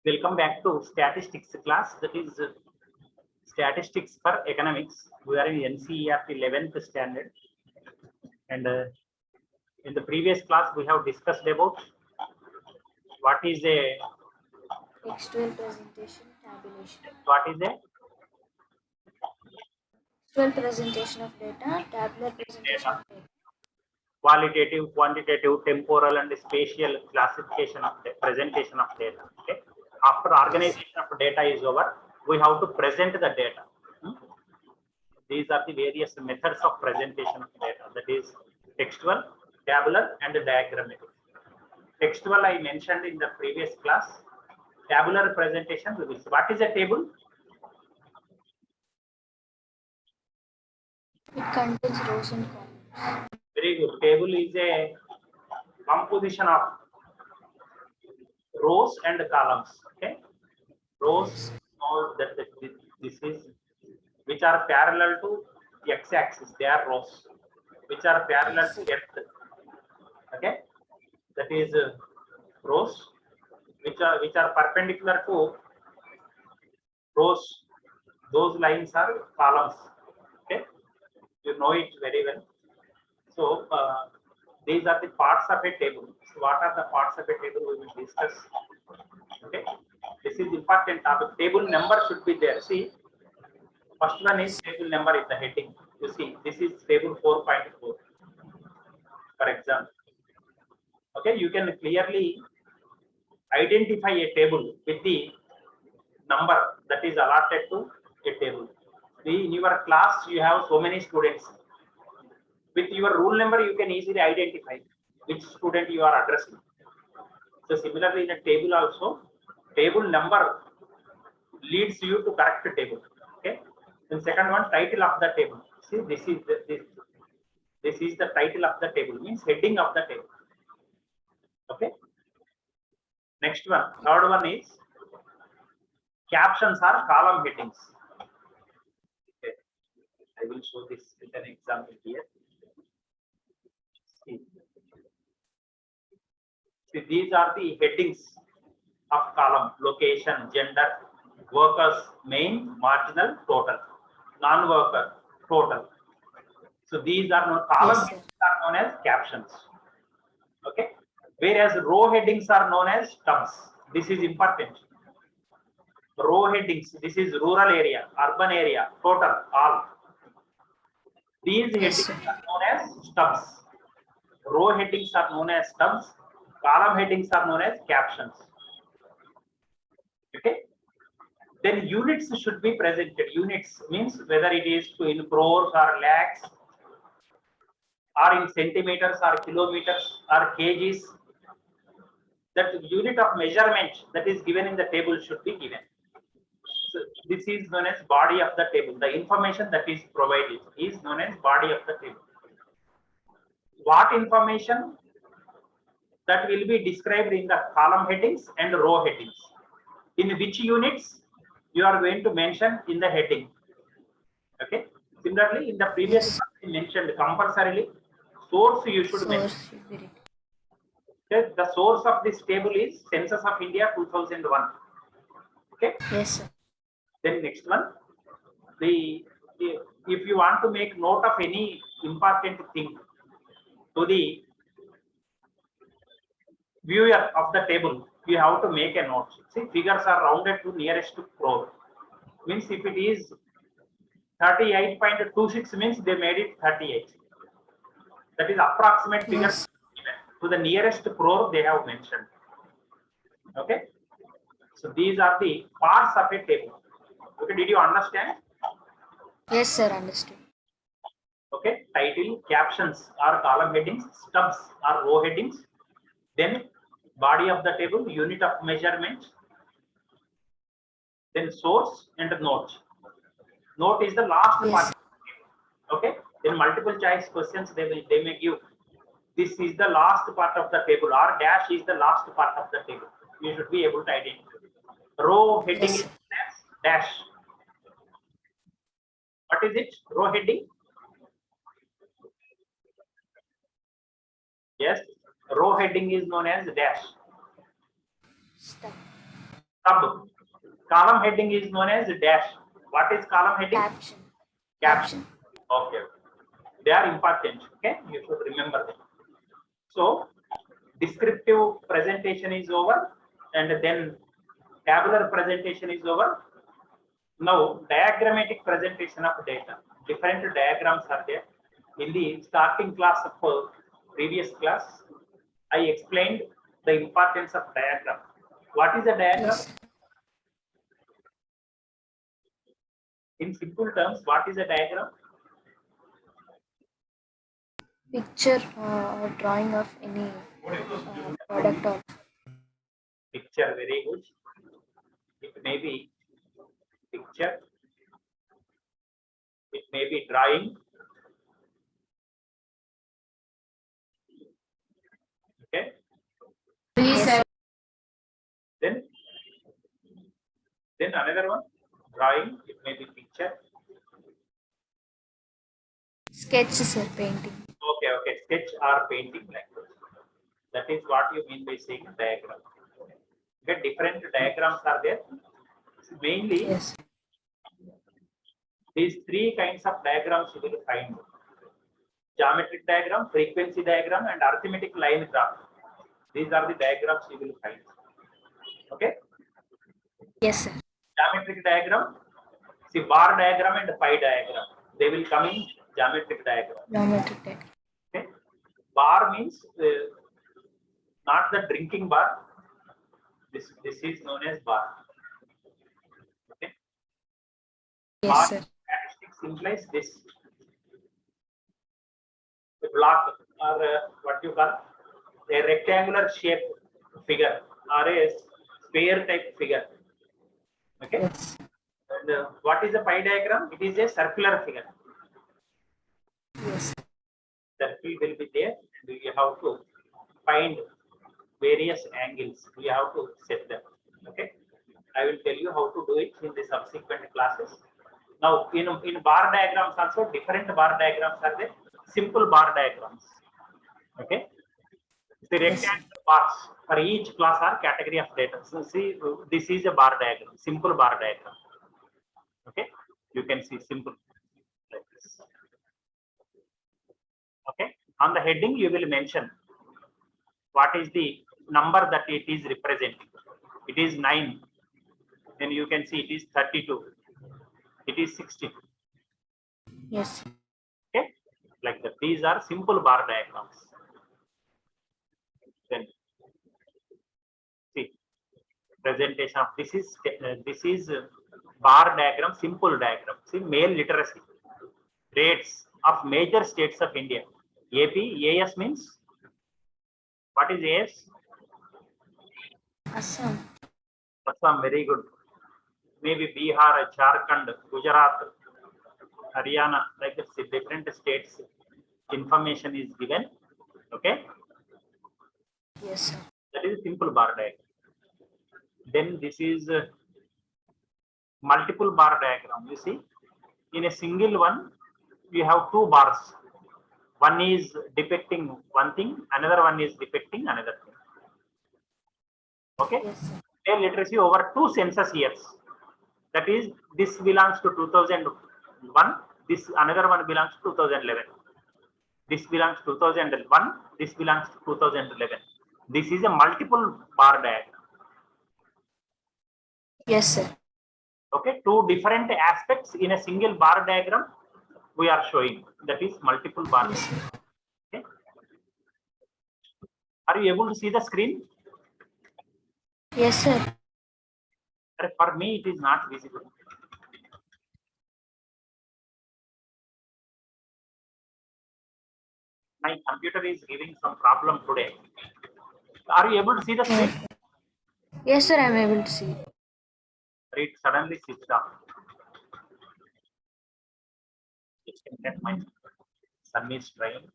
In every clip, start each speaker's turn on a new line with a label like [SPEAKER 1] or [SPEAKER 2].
[SPEAKER 1] Welcome back to statistics class, that is statistics for economics. We are in NCERT 11th standard, and in the previous class we have discussed about what is a
[SPEAKER 2] Textual presentation, tabulation.
[SPEAKER 1] what is a
[SPEAKER 2] Textual presentation of data, tabular presentation
[SPEAKER 1] data,
[SPEAKER 2] of data.
[SPEAKER 1] qualitative, quantitative, temporal and spatial classification of the presentation of data. Okay, after organization of data is over, we have to present the data. These are the various methods of presentation of data, that is textual, tabular and diagrammatic. Textual I mentioned in the previous class. Tabular presentation, we will see. What is a table?
[SPEAKER 2] It contains rows and columns.
[SPEAKER 1] Very good. Table is a composition of rows and columns. Okay, rows, all that this is which are parallel to x-axis. They are rows which are parallel to x. Okay, that is rows which are perpendicular to rows. Those lines are columns. Okay, you know it very well. So these are the parts of a table. So what are the parts of a table? We will discuss. Okay, this is important topic. Table number should be there. See, first one is table number in the heading. You see, this is table 4.4, for example. Okay, you can clearly identify a table with the number that is allotted to a table. See, in your class, you have so many students. With your rule number, you can easily identify which student you are addressing. So similarly, in a table also, table number leads you to correct table. Okay. And second one, title of the table. See, this is the title of the table, means heading of the table. Okay. Next one, third one is captions or column headings. Okay. I will show this with an example here. See, these are the headings of column: location, gender, workers, main, marginal, total, non-worker, total. So these are known, column
[SPEAKER 2] Yes, sir.
[SPEAKER 1] headings are known as captions. Okay, whereas row headings are known as stubs. This is important. Row headings, this is rural area, urban area, total, all. These
[SPEAKER 2] Yes,
[SPEAKER 1] headings
[SPEAKER 2] sir.
[SPEAKER 1] are known as stubs. Row headings are known as stubs. Column headings are known as captions. Okay. Then units should be presented. Units means whether it is in crores or lakhs, or in centimeters or kilometers or kgs. That unit of measurement that is given in the table should be given. So this is known as body of the table. The information that is provided is known as body of the table. What information that will be described in the column headings and row headings? In which units you are going to mention in the heading? Okay. Similarly, in the previous
[SPEAKER 2] Yes.
[SPEAKER 1] class, I mentioned compulsorily source you should mention.
[SPEAKER 2] Source should be written.
[SPEAKER 1] Okay. The source of this table is Census of India 2001. Okay.
[SPEAKER 2] Yes, sir.
[SPEAKER 1] Then next one, the if you want to make note of any important thing to the viewer of the table, you have to make a note. See, figures are rounded to nearest to crore. Means if it is 38.26 means they made it 38. That is approximate figure
[SPEAKER 2] Yes.
[SPEAKER 1] to the nearest crore they have mentioned. Okay. So these are the parts of a table. Okay, did you understand?
[SPEAKER 2] Yes, sir. Understood.
[SPEAKER 1] Okay, title, captions are column headings, stubs are row headings, then body of the table, unit of measurement, then source and note. Note is the last part.
[SPEAKER 2] Yes.
[SPEAKER 1] Okay, in multiple choice questions they may give this is the last part of the table, or dash is the last part of the table. You should be able to identify. Row heading
[SPEAKER 2] Yes,
[SPEAKER 1] is
[SPEAKER 2] sir.
[SPEAKER 1] dash. What is it? Row heading? Yes, row heading is known as dash.
[SPEAKER 2] Stop.
[SPEAKER 1] Sub. Column heading is known as dash. What is column heading?
[SPEAKER 2] Caption.
[SPEAKER 1] Caption. Okay. They are important. Okay, you should remember them. So descriptive presentation is over, and then tabular presentation is over. Now diagrammatic presentation of data. Different diagrams are there. In the starting class of previous class, I explained the importance of diagram. What is a diagram?
[SPEAKER 2] Yes.
[SPEAKER 1] In simple terms, what is a diagram?
[SPEAKER 2] Picture or drawing of any product or
[SPEAKER 1] Picture, very good. It may be picture. It may be drawing. Okay.
[SPEAKER 2] yes.
[SPEAKER 1] Then another one, drawing. It may be picture.
[SPEAKER 2] Sketch, sir, painting.
[SPEAKER 1] Okay. Sketch or painting like this. That is what you mean by saying diagram. Okay, different diagrams are there. Mainly,
[SPEAKER 2] Yes.
[SPEAKER 1] these three kinds of diagrams you will find: geometric diagram, frequency diagram, and arithmetic line graph. These are the diagrams you will find. Okay.
[SPEAKER 2] Yes, sir.
[SPEAKER 1] Geometric diagram, see bar diagram and pie diagram. They will come in geometric diagram.
[SPEAKER 2] Geometric diagram.
[SPEAKER 1] Okay. Bar means not the drinking bar. This is known as bar. Okay.
[SPEAKER 2] Yes,
[SPEAKER 1] Bar
[SPEAKER 2] sir.
[SPEAKER 1] statistics implies this. The block or what you call a rectangular shape figure or a sphere type figure. Okay.
[SPEAKER 2] Yes.
[SPEAKER 1] And what is a pie diagram? It is a circular figure.
[SPEAKER 2] Yes.
[SPEAKER 1] Circle will be there. And you have to find various angles. You have to set them. Okay. I will tell you how to do it in the subsequent classes. Now, in bar diagrams also, different bar diagrams are there. Simple bar diagrams. Okay. The rectangular bars for each class or category of data. So see, this is a bar diagram, simple bar diagram. Okay, you can see simple like this. Okay, on the heading you will mention what is the number that it is representing. It is 9. Then you can see it is 32. It is 60.
[SPEAKER 2] Yes.
[SPEAKER 1] Okay, like that. These are simple bar diagrams. Then see presentation of this is bar diagram, simple diagram. See male literacy rates of major states of India. AP, AS means what is AS?
[SPEAKER 2] Assam.
[SPEAKER 1] Assam, very good. Maybe Bihar, Jharkhand, Gujarat, Haryana, like this, different states. Information is given. Okay,
[SPEAKER 2] Yes, sir.
[SPEAKER 1] that is a simple bar diagram. Then this is multiple bar diagram. You see, in a single one, you have two bars. One is depicting one thing, another one is depicting another thing. Okay,
[SPEAKER 2] Yes, sir.
[SPEAKER 1] male literacy over 2 census years. That is, this belongs to 2001. This another one belongs to 2011. This belongs to 2001. This belongs to 2011. This is a multiple bar diagram.
[SPEAKER 2] Yes, sir.
[SPEAKER 1] Okay, two different aspects in a single bar diagram we are showing. That is multiple bar
[SPEAKER 2] Yes,
[SPEAKER 1] diagram.
[SPEAKER 2] sir.
[SPEAKER 1] Okay. Are you able to see the screen?
[SPEAKER 2] Yes, sir.
[SPEAKER 1] For me, it is not visible. My computer is giving some problem today. Are you able to see the screen?
[SPEAKER 2] Yes, sir. I'm able to see.
[SPEAKER 1] It suddenly switched off. It can get my sun is trying.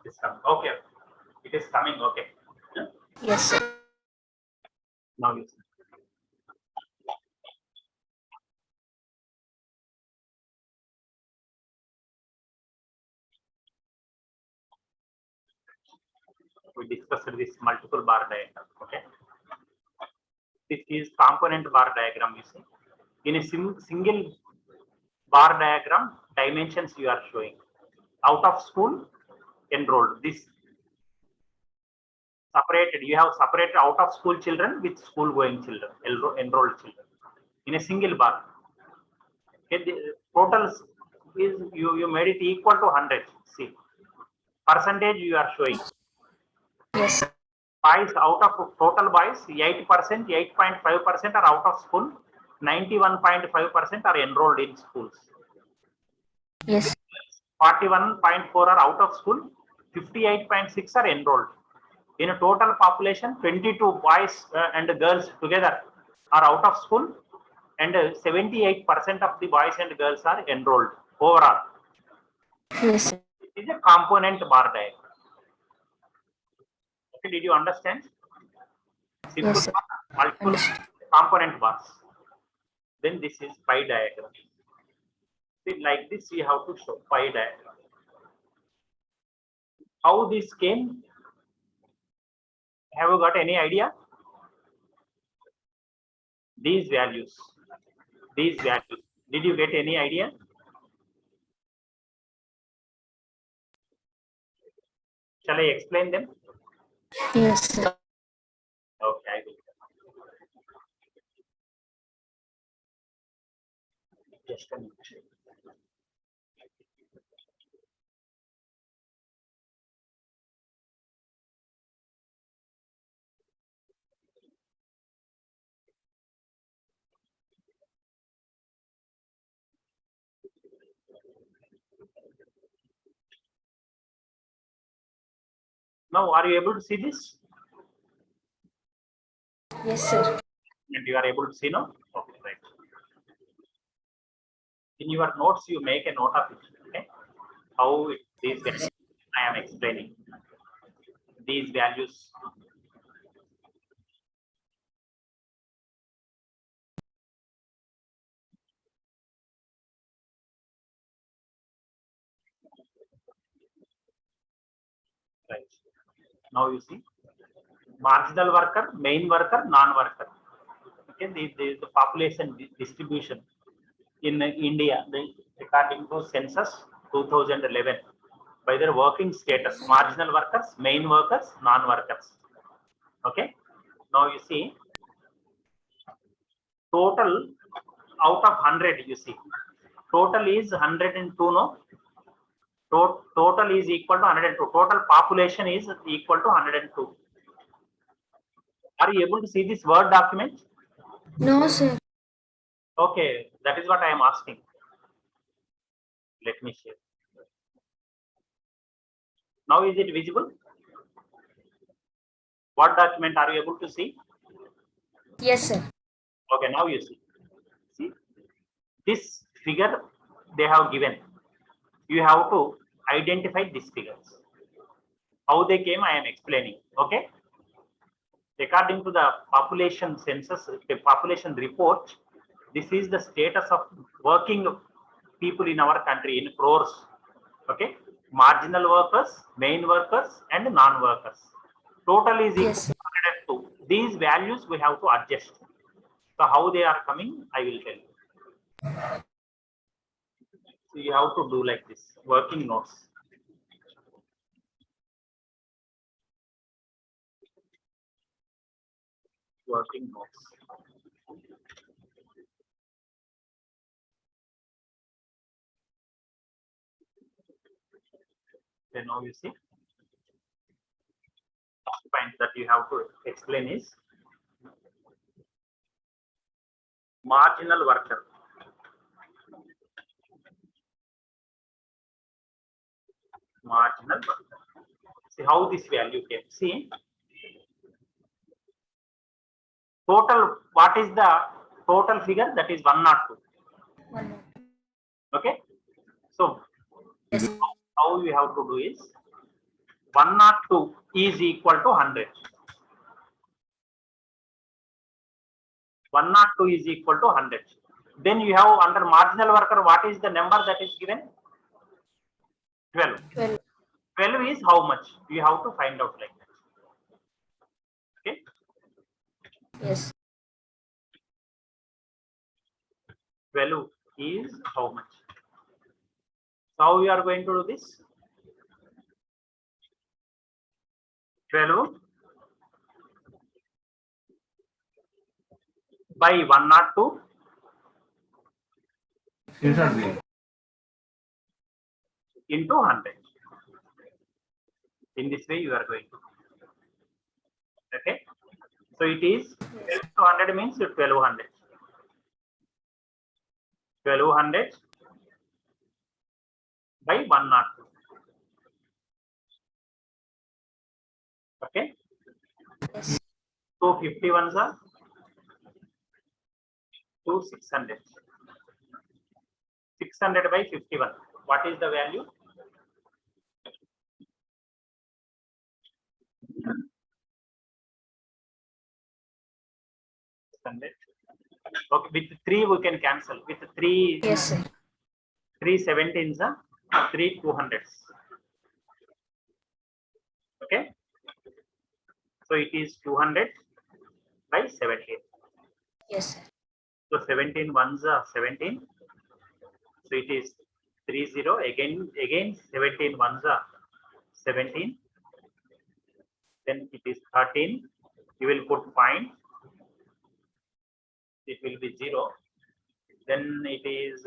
[SPEAKER 1] It's coming. Okay, it is coming. Okay.
[SPEAKER 2] Yes, sir.
[SPEAKER 1] Now you see. We discussed this multiple bar diagram. Okay. This is component bar diagram. You see, in a single bar diagram, dimensions you are showing. Out of school, enrolled. This separated. You have separated out of school children with school going children, enrolled children, in a single bar. Okay, the total is you made it equal to 100. See, percentage you are showing.
[SPEAKER 2] Yes.
[SPEAKER 1] Boys out of total boys, 8%, 8.5% are out of school, 91.5% are enrolled in schools.
[SPEAKER 2] Yes.
[SPEAKER 1] 41.4 are out of school, 58.6 are enrolled. In a total population, 22 boys and girls together are out of school, and 78% of the boys and girls are enrolled overall.
[SPEAKER 2] Yes.
[SPEAKER 1] It is a component bar diagram. Okay, did you understand? Simple
[SPEAKER 2] Yes, sir.
[SPEAKER 1] bar, multiple
[SPEAKER 2] Understood.
[SPEAKER 1] component bars. Then this is pie diagram. See, like this, we have to show pie diagram. How this came? Have you got any idea? These values. These values. Did you get any idea? Shall I explain them?
[SPEAKER 2] Yes, sir.
[SPEAKER 1] Okay, I will. Just a minute. Now, are you able to see this?
[SPEAKER 2] Yes, sir.
[SPEAKER 1] And you are able to see now? Okay, right. In your notes, you make a note of it. Okay, how these values I am explaining. These values. Right. Now you see marginal worker, main worker, non-worker. Okay, the population distribution in India, according to census 2011, by their working status, marginal workers, main workers, non-workers. Okay, now you see total out of 100, you see total is 102. No, total is equal to 102. Total population is equal to 102. Are you able to see this Word document?
[SPEAKER 2] No, sir.
[SPEAKER 1] Okay, that is what I am asking. Let me share. Now is it visible? What document are you able to see?
[SPEAKER 2] Yes, sir.
[SPEAKER 1] Okay, now you see. See, this figure they have given. You have to identify these figures. How they came, I am explaining. Okay. According to the population census, the population report, this is the status of working people in our country in crores. Okay, marginal workers, main workers, and non-workers. Total is equal
[SPEAKER 2] Yes,
[SPEAKER 1] to 102. These values we have to adjust. So how they are coming, I will tell you. So you have to do like this, working notes. Working notes. Then now you see, first point that you have to explain is marginal worker. Marginal worker. See how this value came. See, total, what is the total figure? That is 102.
[SPEAKER 2] 102.
[SPEAKER 1] Okay. So
[SPEAKER 2] Yes.
[SPEAKER 1] how you have to do is 102 is equal to 100. 102 is equal to 100. Then you have under marginal worker, what is the number that is given? 12.
[SPEAKER 2] 12.
[SPEAKER 1] 12 is how much? You have to find out like that. Okay.
[SPEAKER 2] Yes.
[SPEAKER 1] 12 is how much? So how we are going to do this? 12 by 102 into 100. In this way you are going to. Okay. So it is 1200 means 1200. 1200 by 102. Okay.
[SPEAKER 2] Yes.
[SPEAKER 1] So 51s are 600. 600 by 51. What is the value? 600. Okay, with 3 we can cancel. With 3,
[SPEAKER 2] Yes, sir.
[SPEAKER 1] 3 17s are 3 200s. Okay. So it is 200 by 17.
[SPEAKER 2] Yes, sir.
[SPEAKER 1] So 17 ones are 17. So it is 30. Again 17 ones are 17. Then it is 13. You will put point. It will be 0. Then it is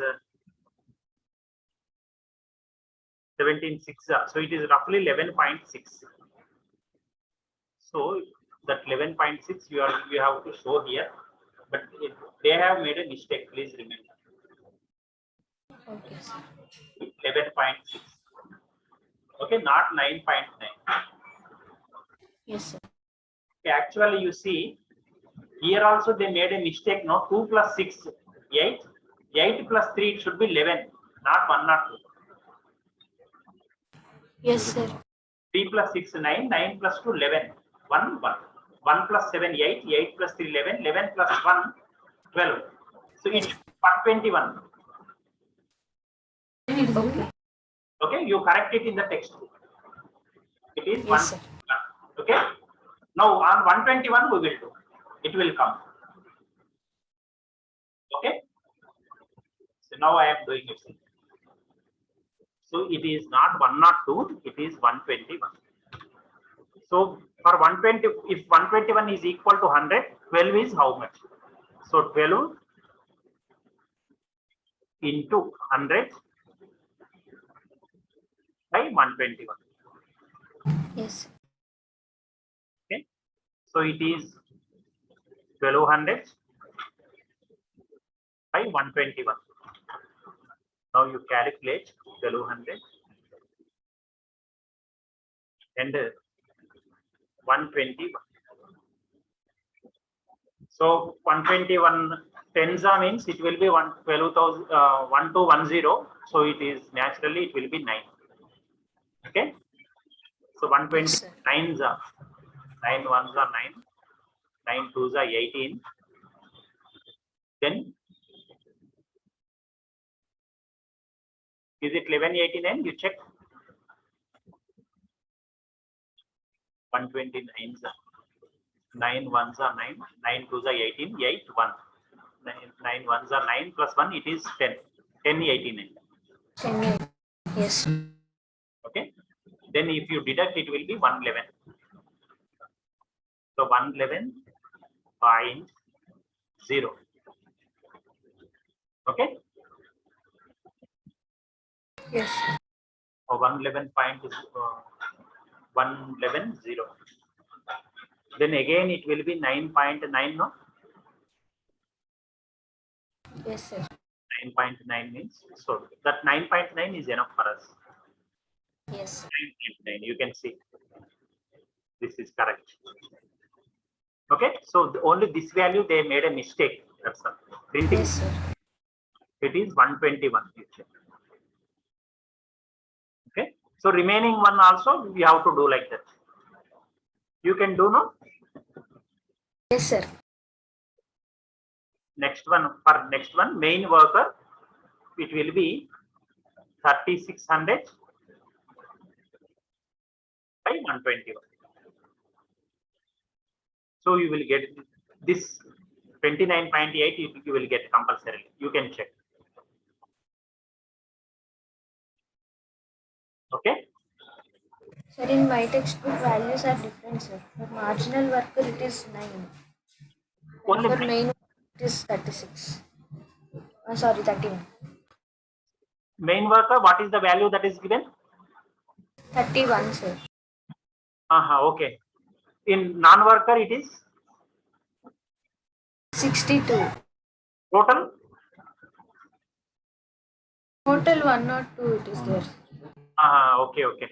[SPEAKER 1] 17 6. So it is roughly 11.6. So that 11.6 you have to show here, but they have made a mistake. Please remember.
[SPEAKER 2] Okay, sir.
[SPEAKER 1] 11.6. Okay, not 9.9.
[SPEAKER 2] Yes, sir.
[SPEAKER 1] Okay, actually, you see, here also they made a mistake. No, 2 plus 6, 8. 8 plus 3, it should be 11, not 1 or 2.
[SPEAKER 2] Yes, sir.
[SPEAKER 1] 3 plus 6, 9. 9 plus 2, 11. 1, 1. 1 plus 7, 8. 8 plus 3, 11. 11 plus 1, 12. So it's 121.
[SPEAKER 2] Okay.
[SPEAKER 1] Okay, you correct it in the textbook. It is
[SPEAKER 2] Yes,
[SPEAKER 1] 1.
[SPEAKER 2] sir.
[SPEAKER 1] Okay. Now on 121 we will do. It will come. Okay. So now I am doing it. So it is not 102, it is 121. So for 120, if 121 is equal to 100, 12 is how much? So 12 into 100 by 121.
[SPEAKER 2] Yes.
[SPEAKER 1] Okay. So it is 1200 by 121. Now you calculate 1200 and 121. So 121 tenza means it will be 12,010. So it is naturally it will be 9. Okay. So 129 is 9 ones are 9, 9 twos are 18. Then is it 1189? You check. 129 is 9 ones are 9, 9 twos are 18, 8 1. 9 ones are 9 plus 1, it is 10. 1089.
[SPEAKER 2] 10. Yes.
[SPEAKER 1] Okay. Then if you deduct, it will be 111. So 111.0. Okay.
[SPEAKER 2] Yes.
[SPEAKER 1] Or 111.110. Then again it will be 9.9. No.
[SPEAKER 2] Yes, sir.
[SPEAKER 1] 9.9 means so that 9.9 is enough for us.
[SPEAKER 2] Yes.
[SPEAKER 1] 9.9. You can see this is correct. Okay. So only this value they made a mistake. That's all. Printing.
[SPEAKER 2] Yes, sir.
[SPEAKER 1] It is 121. Okay. So remaining one also we have to do like that. You can do, no?
[SPEAKER 2] Yes, sir.
[SPEAKER 1] next one main worker, it will be 3600 by 121. So you will get this 29.8 you will get compulsorily. You can check. Okay.
[SPEAKER 2] Sir, in my textbook values are different, sir. For marginal worker it is 9. And
[SPEAKER 1] Only
[SPEAKER 2] for main worker it is 36. Sorry, 31.
[SPEAKER 1] main worker, what is the value that is given?
[SPEAKER 2] 31, sir.
[SPEAKER 1] Okay. In non-worker it is
[SPEAKER 2] 62.
[SPEAKER 1] total.
[SPEAKER 2] Total 1 or 2 it is there.
[SPEAKER 1] Okay.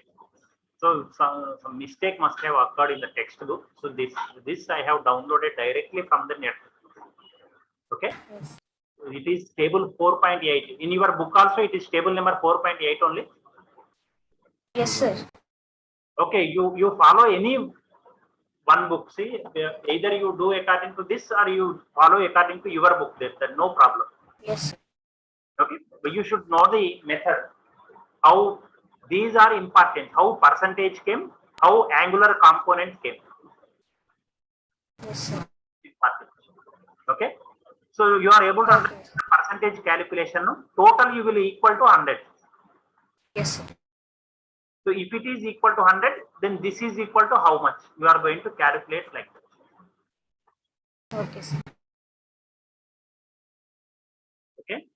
[SPEAKER 1] So some mistake must have occurred in the textbook. So this I have downloaded directly from the net. Okay.
[SPEAKER 2] Yes.
[SPEAKER 1] It is table 4.8. In your book also it is table number 4.8 only.
[SPEAKER 2] Yes, sir.
[SPEAKER 1] Okay, you follow any one book. See, either you do according to this or you follow according to your book. There's no problem.
[SPEAKER 2] Yes, sir.
[SPEAKER 1] Okay, but you should know the method. How these are important. How percentage came. How angular component came.
[SPEAKER 2] Yes, sir.
[SPEAKER 1] Important. Okay, so you are able to understand the percentage calculation. No? Total you will equal to 100.
[SPEAKER 2] Yes, sir.
[SPEAKER 1] So if it is equal to 100, then this is equal to how much? You are going to calculate like that.
[SPEAKER 2] Okay, sir.
[SPEAKER 1] Okay.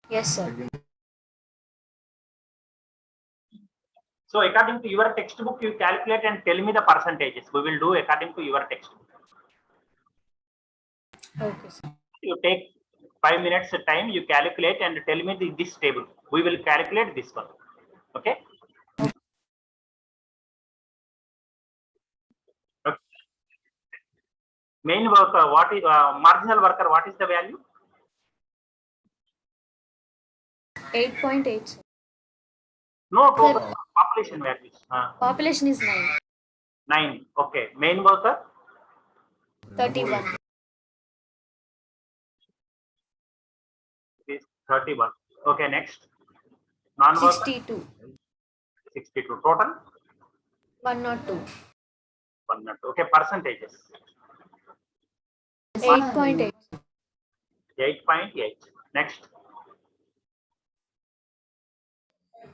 [SPEAKER 2] Yes, sir.
[SPEAKER 1] So according to your textbook, you calculate and tell me the percentages. We will do according to your textbook.
[SPEAKER 2] Okay, sir.
[SPEAKER 1] You take 5 minutes time, you calculate and tell me this table. We will calculate this one. Okay. Okay. Main worker, what is marginal worker? What is the value?
[SPEAKER 2] 8.8, sir.
[SPEAKER 1] No, total population values.
[SPEAKER 2] Population is 9.
[SPEAKER 1] 9. Okay. Main worker
[SPEAKER 2] 31.
[SPEAKER 1] is 31. Okay. Next. Non-worker
[SPEAKER 2] 62.
[SPEAKER 1] 62. Total
[SPEAKER 2] 102.
[SPEAKER 1] 102. Okay. Percentages
[SPEAKER 2] 8.8.
[SPEAKER 1] 8.8. Next.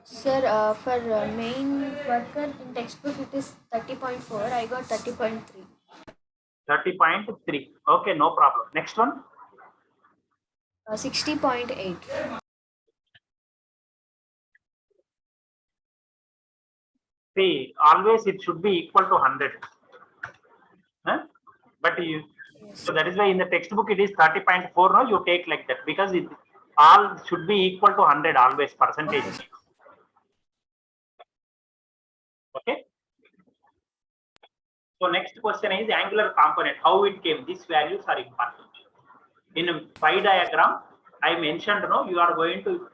[SPEAKER 2] Sir, for main worker in textbook it is 30.4. I got 30.3.
[SPEAKER 1] 30.3. Okay, no problem. Next one.
[SPEAKER 2] 60.8.
[SPEAKER 1] See, always it should be equal to 100. Huh? But you, so that is why in the textbook it is 30.4. No, you take like that because it all should be equal to 100 always percentage. Okay. So next question is angular component. How it came? These values are important. In a pie diagram, I mentioned, no, you are going to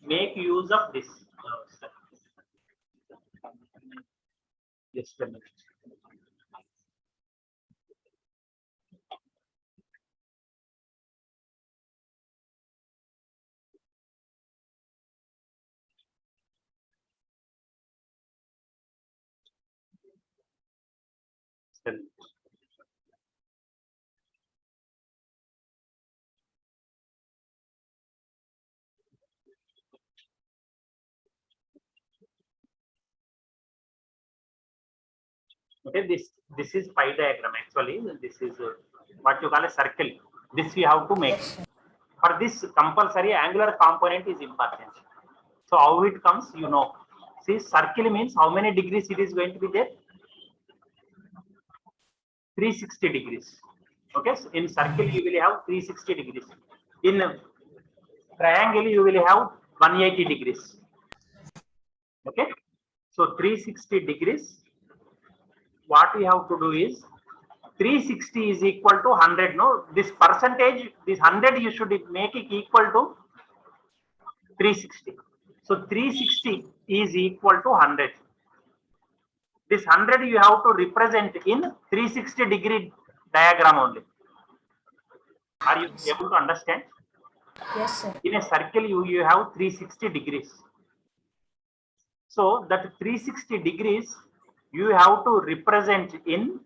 [SPEAKER 1] make use of this. Just a minute. Okay, this is pie diagram actually. This is what you call a circle. This we have to make. For this compulsory angular component is important. So how it comes, you know. See, circle means how many degrees it is going to be there? 360 degrees. Okay, so in circle you will have 360 degrees. In triangle you will have 180 degrees. Okay, so 360 degrees. What we have to do is 360 is equal to 100. No, this percentage, this 100 you should make it equal to 360. So 360 is equal to 100. This 100 you have to represent in 360 degree diagram only. Are you able to understand?
[SPEAKER 2] Yes, sir.
[SPEAKER 1] In a circle, you have 360 degrees. So that 360 degrees you have to represent in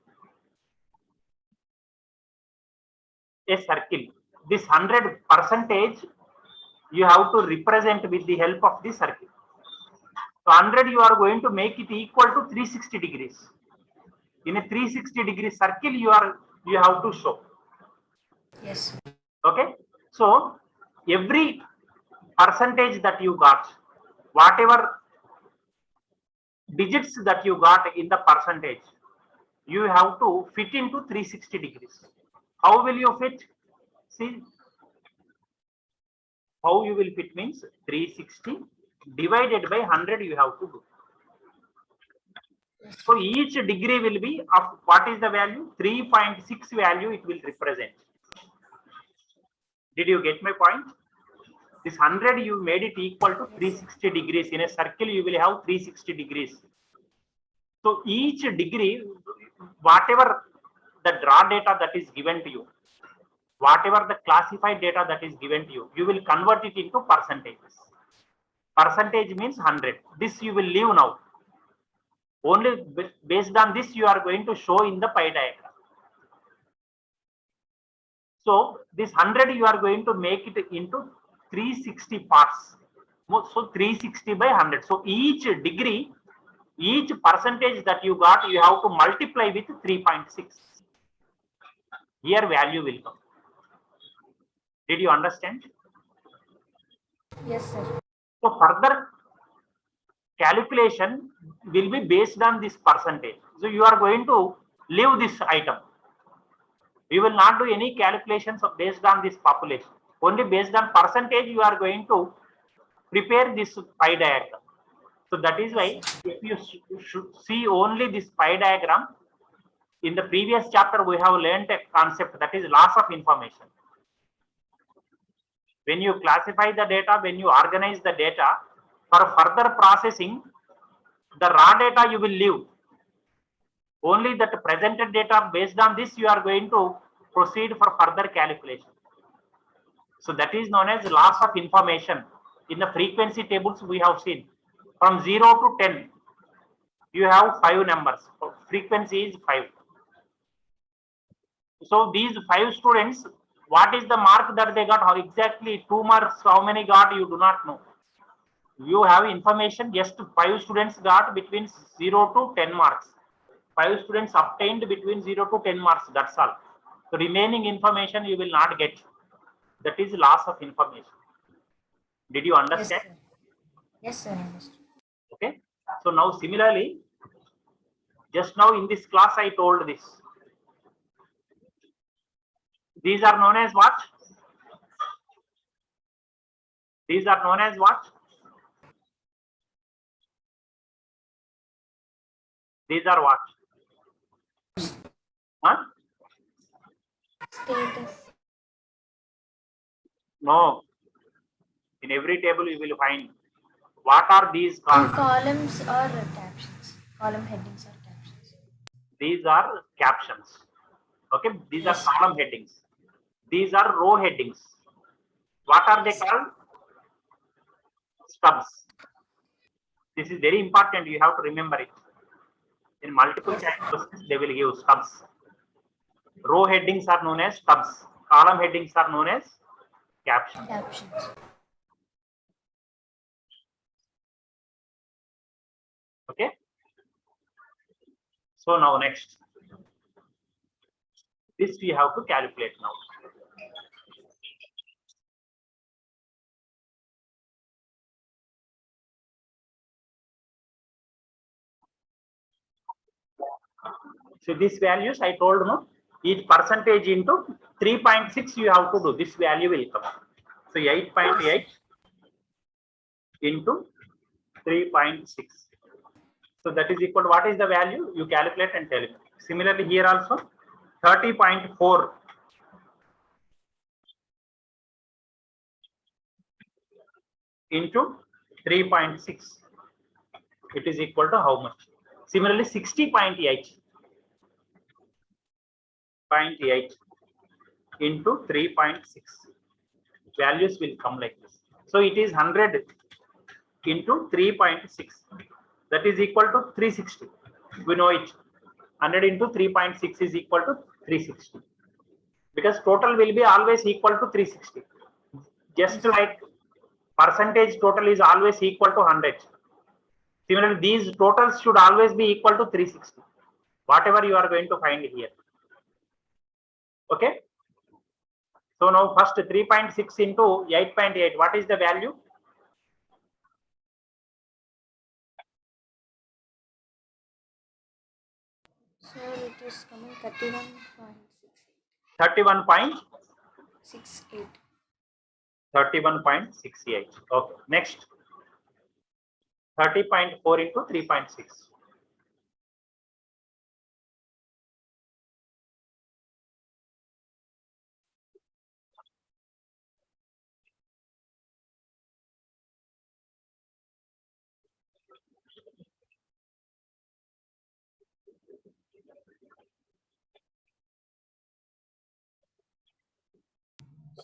[SPEAKER 1] a circle. This 100% you have to represent with the help of the circle. So 100 you are going to make it equal to 360 degrees. In a 360 degree circle you have to show.
[SPEAKER 2] Yes, sir.
[SPEAKER 1] Okay. So every percentage that you got, whatever digits that you got in the percentage, you have to fit into 360 degrees. How will you fit? See, how you will fit means 360 divided by 100 you have to do. So each degree will be of what is the value? 3.6 value it will represent. Did you get my point? This 100 you made it equal to 360 degrees. In a circle you will have 360 degrees. So each degree, whatever the draw data that is given to you, whatever the classified data that is given to you, you will convert it into percentages. Percentage means 100. This you will leave now. Only based on this you are going to show in the pie diagram. So this 100 you are going to make it into 360 parts. So 360 by 100. So each degree, each percentage that you got, you have to multiply with 3.6. Here value will come. Did you understand?
[SPEAKER 2] Yes, sir.
[SPEAKER 1] So further calculation will be based on this percentage. So you are going to leave this item. We will not do any calculations based on this population. Only based on percentage you are going to prepare this pie diagram. So that is why if you should see only this pie diagram, in the previous chapter we have learned a concept that is loss of information. When you classify the data, when you organize the data, for further processing, the raw data you will leave. Only that presented data, based on this you are going to proceed for further calculation. So that is known as loss of information. In the frequency tables we have seen from 0 to 10 you have 5 numbers. Frequency is 5. So these 5 students, what is the mark that they got? How exactly 2 marks, how many got, you do not know. You have information, just 5 students got between 0 to 10 marks. 5 students obtained between 0 to 10 marks, that's all. The remaining information you will not get. That is loss of information. Did you understand?
[SPEAKER 2] Yes, sir. I understood.
[SPEAKER 1] Okay. So now similarly, just now in this class I told this. These are known as what? These are known as what? These are what? Huh?
[SPEAKER 2] Status.
[SPEAKER 1] No. In every table you will find. What are these called?
[SPEAKER 2] Columns or captions. Column headings or captions.
[SPEAKER 1] These are captions. Okay. These
[SPEAKER 2] Yes.
[SPEAKER 1] are column headings. These are row headings. What are they called? Stubs. This is very important. You have to remember it. In multiple choice questions, they will give stubs. Row headings are known as stubs. Column headings are known as captions. Okay. So now next. This we have to calculate now. So these values I told no, each percentage into 3.6 you have to do. This value will come. So 8.8 into 3.6. So that is equal to what is the value? You calculate and tell me. Similarly here also 30.4 into 3.6. It is equal to how much? Similarly 60.8. 0.8 into 3.6. Values will come like this. So it is 100 into 3.6. That is equal to 360. We know it. 100 into 3.6 is equal to 360. Because total will be always equal to 360. Just like percentage total is always equal to 100. Similarly, these totals should always be equal to 360. Whatever you are going to find here. Okay. So now first 3.6 into 8.8. What is the value?
[SPEAKER 2] Sir, it is coming 31.68.
[SPEAKER 1] 31.68. 31.68. Okay. Next. 30.4 into 3.6.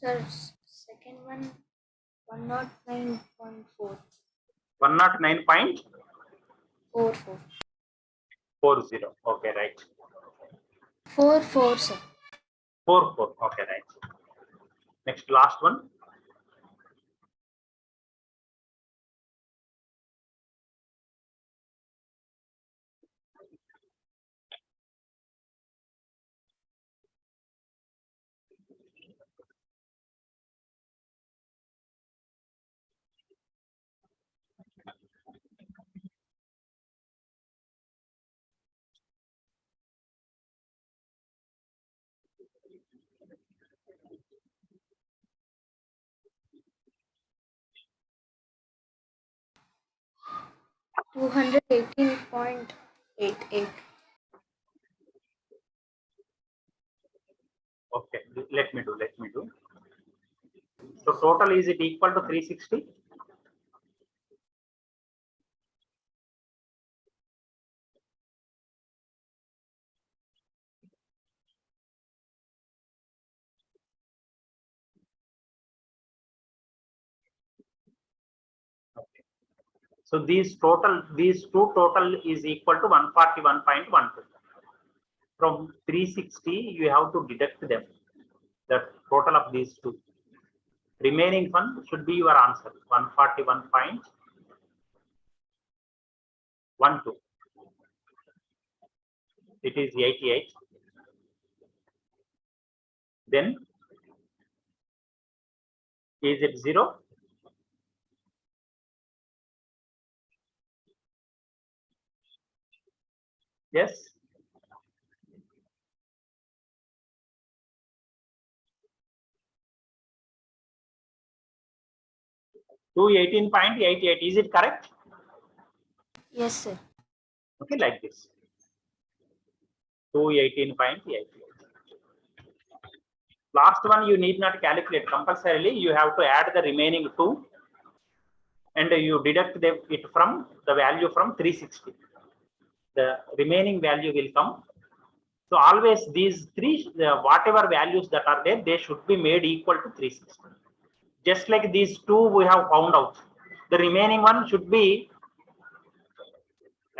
[SPEAKER 2] Sir, second one 109.4.
[SPEAKER 1] 109.40.
[SPEAKER 2] 44.
[SPEAKER 1] Okay, right.
[SPEAKER 2] 44, sir.
[SPEAKER 1] 44. Okay, right. Next, last one.
[SPEAKER 2] $218.88.
[SPEAKER 1] Okay, let me do. So total is it equal to 360? Okay. So these two total is equal to 141.12. From 360, you have to deduct them. The total of these two. Remaining one should be your answer. 141.12. It is 88. Then is it 0? Yes. To 18.88. Is it correct?
[SPEAKER 2] Yes, sir.
[SPEAKER 1] Okay, like this. To 18.88. Last one you need not calculate. Compulsorily you have to add the remaining 2 and you deduct it from the value from 360. The remaining value will come. So always these three, whatever values that are there, they should be made equal to 360. Just like these two we have found out. The remaining one should be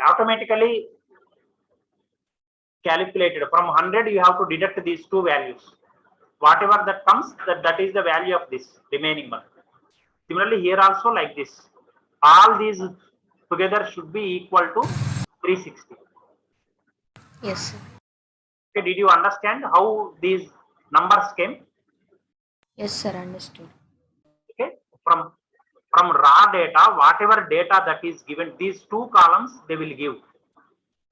[SPEAKER 1] automatically calculated. From 100 you have to deduct these two values. Whatever that comes, that is the value of this remaining one. Similarly, here also like this. All these together should be equal to 360.
[SPEAKER 2] Yes, sir.
[SPEAKER 1] Okay, did you understand how these numbers came?
[SPEAKER 2] Yes, sir. Understood.
[SPEAKER 1] Okay, from raw data, whatever data that is given, these two columns they will give.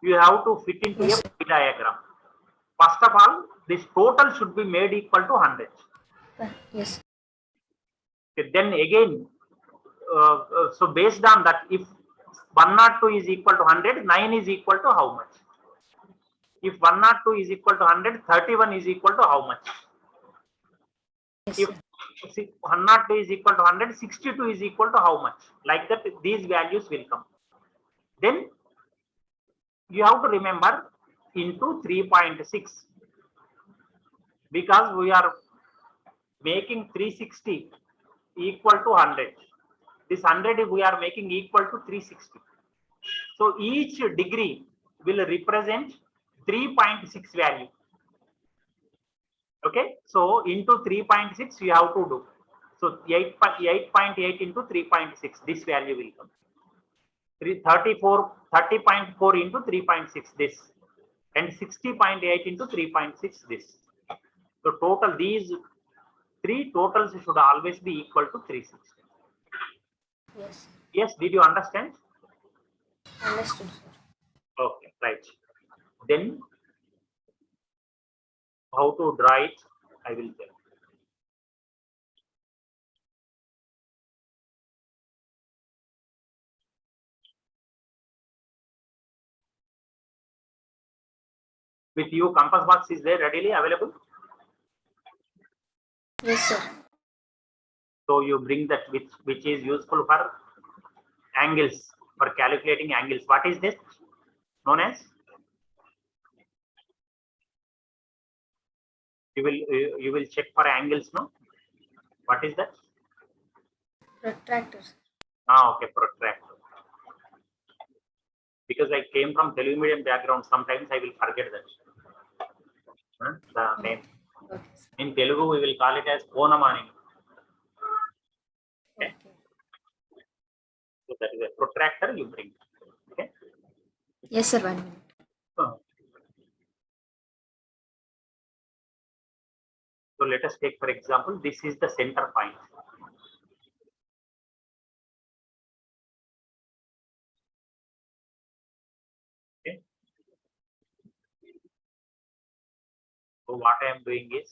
[SPEAKER 1] You have to fit into
[SPEAKER 2] Yes,
[SPEAKER 1] a
[SPEAKER 2] sir.
[SPEAKER 1] diagram. First of all, this total should be made equal to 100.
[SPEAKER 2] Yes.
[SPEAKER 1] Okay, then again, so based on that, if 102 is equal to 100, 9 is equal to how much? If 102 is equal to 100, 31 is equal to how much?
[SPEAKER 2] Yes,
[SPEAKER 1] If
[SPEAKER 2] sir.
[SPEAKER 1] 102 is equal to 100, 62 is equal to how much? Like that, these values will come. Then you have to remember into 3.6 because we are making 360 equal to 100. This 100 we are making equal to 360. So each degree will represent 3.6 value. Okay, so into 3.6 you have to do. So 8.8 into 3.6, this value will come. 30.4 into 3.6, this, and 60.8 into 3.6, this. So total, these three totals should always be equal to 360.
[SPEAKER 2] Yes.
[SPEAKER 1] Yes, did you understand?
[SPEAKER 2] Understood, sir.
[SPEAKER 1] Okay, right. Then how to draw it, I will tell. With you, compass box is there readily available?
[SPEAKER 2] Yes, sir.
[SPEAKER 1] So you bring that which is useful for angles, for calculating angles. What is this known as? You will check for angles, no? What is that?
[SPEAKER 2] Protractor.
[SPEAKER 1] Ah, okay, protractor. Because I came from Telugu medium background, sometimes I will forget that. The name.
[SPEAKER 2] Okay, sir.
[SPEAKER 1] In Telugu, we will call it as Konamani. Okay. So that is a protractor you bring. Okay.
[SPEAKER 2] Yes, sir. 1 minute.
[SPEAKER 1] So let us take, for example, this is the center point. Okay. So what I am doing is,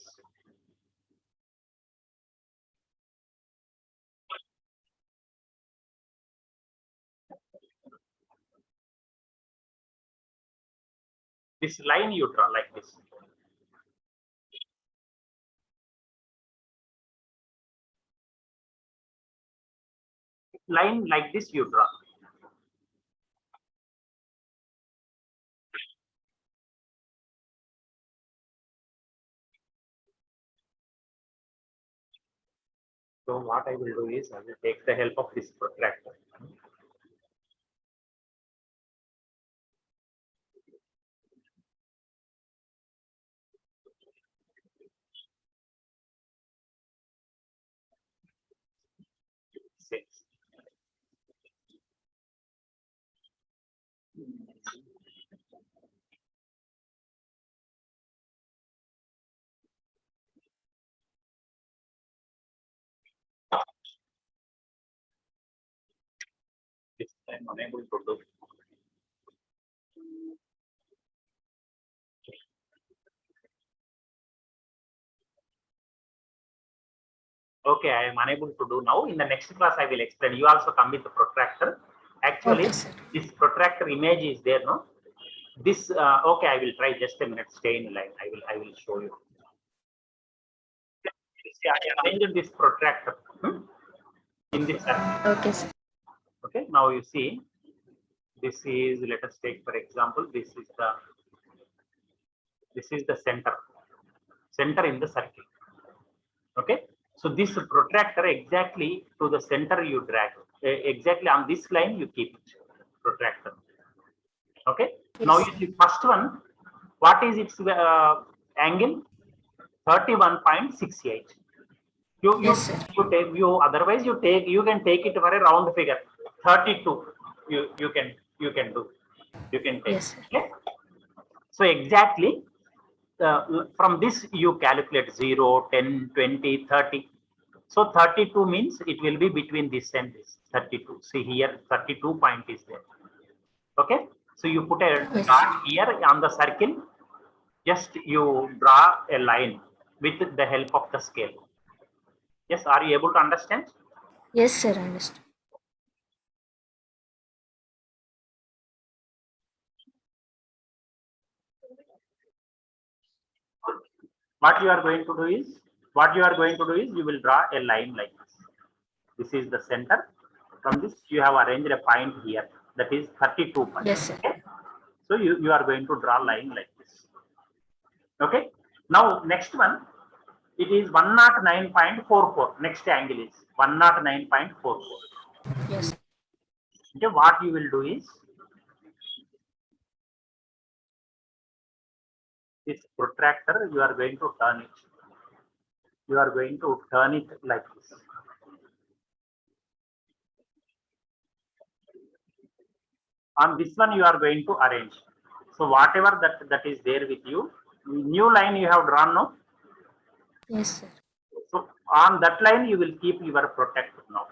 [SPEAKER 1] this line you draw like this. Line like this you draw. So what I will do is I will take the help of this protractor. Six. This I am unable to do. Okay, I am unable to do now. In the next class, I will explain. You also come with the protractor. Actually,
[SPEAKER 2] Okay, sir.
[SPEAKER 1] this protractor image is there, no? This okay, I will try. Just a minute. Stay in line. I will show you. See, I arranged this protractor in this circle.
[SPEAKER 2] Okay, sir.
[SPEAKER 1] Okay, now you see, this is, let us take for example, this is the center in the circle. Okay, so this protractor exactly to the center you drag, exactly on this line you keep it, protractor. Okay,
[SPEAKER 2] Yes.
[SPEAKER 1] now you see first one, what is its angle? 31.68.
[SPEAKER 2] Yes, sir.
[SPEAKER 1] Otherwise you can take it for a round figure. 32 you can do, you can take.
[SPEAKER 2] Yes, sir.
[SPEAKER 1] Okay? So exactly from this you calculate 0, 10, 20, 30. So 32 means it will be between this and this. 32. See here, 32 point is there. Okay, so you put a
[SPEAKER 2] Yes,
[SPEAKER 1] dot
[SPEAKER 2] sir.
[SPEAKER 1] here on the circle. Just you draw a line with the help of the scale. Yes, are you able to understand?
[SPEAKER 2] Yes, sir. Understood.
[SPEAKER 1] What you are going to do is you will draw a line like this. This is the center. From this you have arranged a point here, that is 32 points.
[SPEAKER 2] Yes, sir.
[SPEAKER 1] Okay? So you are going to draw line like this. Okay, now next one, it is 109.44. Next angle is 109.44.
[SPEAKER 2] Yes.
[SPEAKER 1] Okay, what you will do is this protractor, you are going to turn it. You are going to turn it like this. On this one, you are going to arrange. So whatever that is there with you, new line you have drawn now.
[SPEAKER 2] Yes, sir.
[SPEAKER 1] So on that line, you will keep your protector now.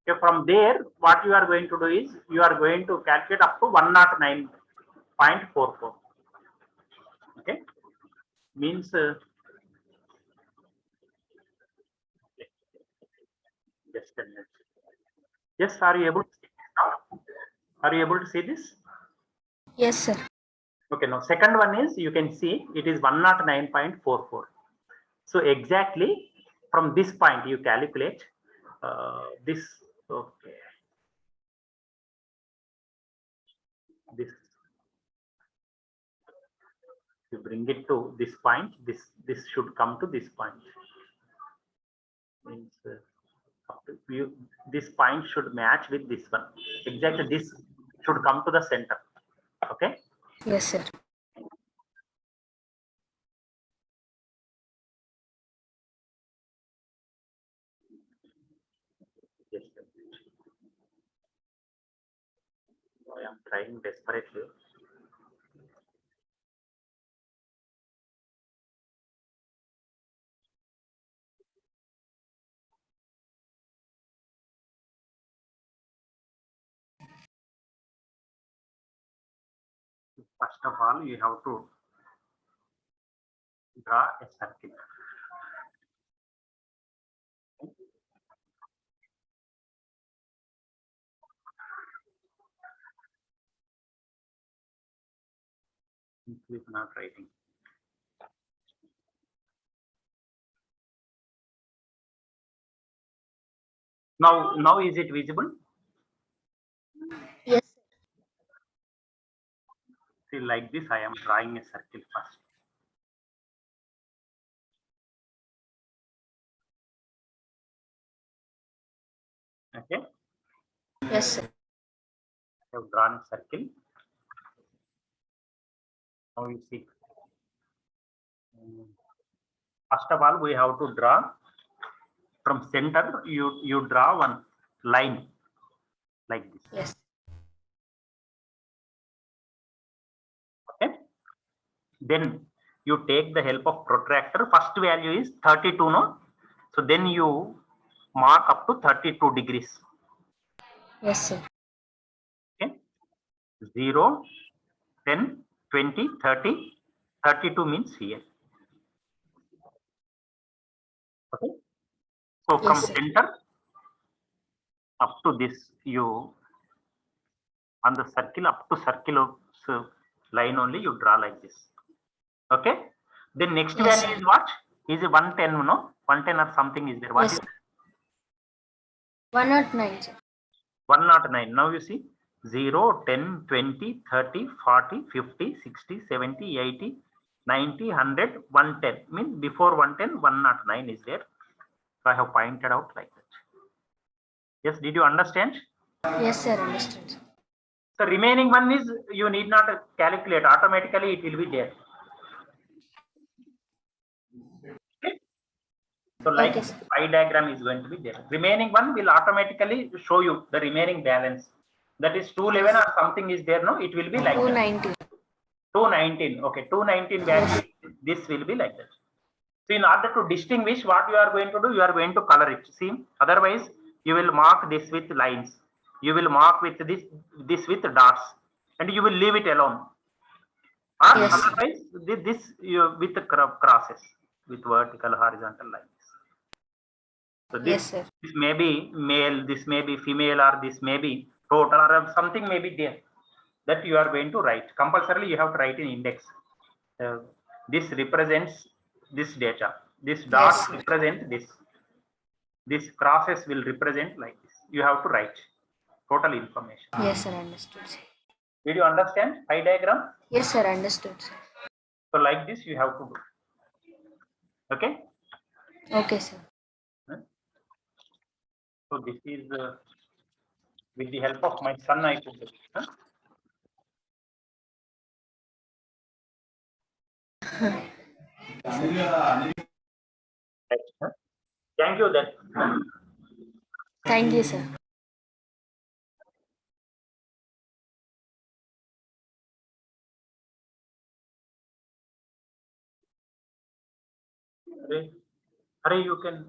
[SPEAKER 1] Okay, from there, what you are going to do is you are going to calculate up to 109.44. Okay, means just a minute. Yes, are you able to see this now? Are you able to see this?
[SPEAKER 2] Yes, sir.
[SPEAKER 1] Okay, now second one is you can see it is 109.44. So exactly from this point you calculate this. Okay, this you bring it to this point. This should come to this point. Means this point should match with this one. Exactly this should come to the center. Okay.
[SPEAKER 2] Yes, sir.
[SPEAKER 1] Yes. I am trying desperately. First of all, you have to draw a circle. Please not writing. Now is it visible?
[SPEAKER 2] Yes.
[SPEAKER 1] See, like this, I am drawing a circle first. Okay.
[SPEAKER 2] Yes, sir.
[SPEAKER 1] I have drawn a circle. Now you see. First of all, we have to draw from center. You draw one line like this.
[SPEAKER 2] Yes.
[SPEAKER 1] Okay. Then you take the help of protractor. First value is 32, no? So then you mark up to 32 degrees.
[SPEAKER 2] Yes, sir.
[SPEAKER 1] Okay. 0, 10, 20, 30. 32 means here. Okay. So from
[SPEAKER 2] Yes, sir.
[SPEAKER 1] center up to this, you on the circle up to circle line only you draw like this. Okay. Then next
[SPEAKER 2] Yes,
[SPEAKER 1] value
[SPEAKER 2] sir.
[SPEAKER 1] is what? Is 110, no? 110 or something is there. What
[SPEAKER 2] Yes,
[SPEAKER 1] is
[SPEAKER 2] sir. 109, sir.
[SPEAKER 1] 109? Now you see 0, 10, 20, 30, 40, 50, 60, 70, 80, 90, 100, 110. Means before 110, 109 is there. So I have pointed out like that. Yes, did you understand?
[SPEAKER 2] Yes, sir. Understood.
[SPEAKER 1] So remaining one is you need not calculate, automatically it will be there. Okay. So like
[SPEAKER 2] Okay, sir.
[SPEAKER 1] pie diagram is going to be there. Remaining one will automatically show you the remaining balance. That is 211 or something is there, no? It will be like that.
[SPEAKER 2] 290.
[SPEAKER 1] 219. Okay, 219 value, this will be like that. So in order to distinguish what you are going to do, you are going to color it. See, otherwise you will mark this with lines. You will mark with this with dots, and you will leave it alone. Or
[SPEAKER 2] Yes.
[SPEAKER 1] otherwise, this you with the crosses with vertical, horizontal lines. So
[SPEAKER 2] Yes, sir.
[SPEAKER 1] this may be male, this may be female, or this may be total, or something may be there that you are going to write. Compulsorily, you have to write in index. This represents this data. This dot
[SPEAKER 2] Yes, sir.
[SPEAKER 1] represent this. This crosses will represent like this. You have to write total information.
[SPEAKER 2] Yes, sir. Understood, sir.
[SPEAKER 1] Did you understand pie diagram?
[SPEAKER 2] Yes, sir. Understood, sir.
[SPEAKER 1] So like this, you have to do. Okay.
[SPEAKER 2] Okay, sir.
[SPEAKER 1] So this is with the help of my son I put it. Thank you then.
[SPEAKER 2] Thank you, sir.
[SPEAKER 1] Hare, you can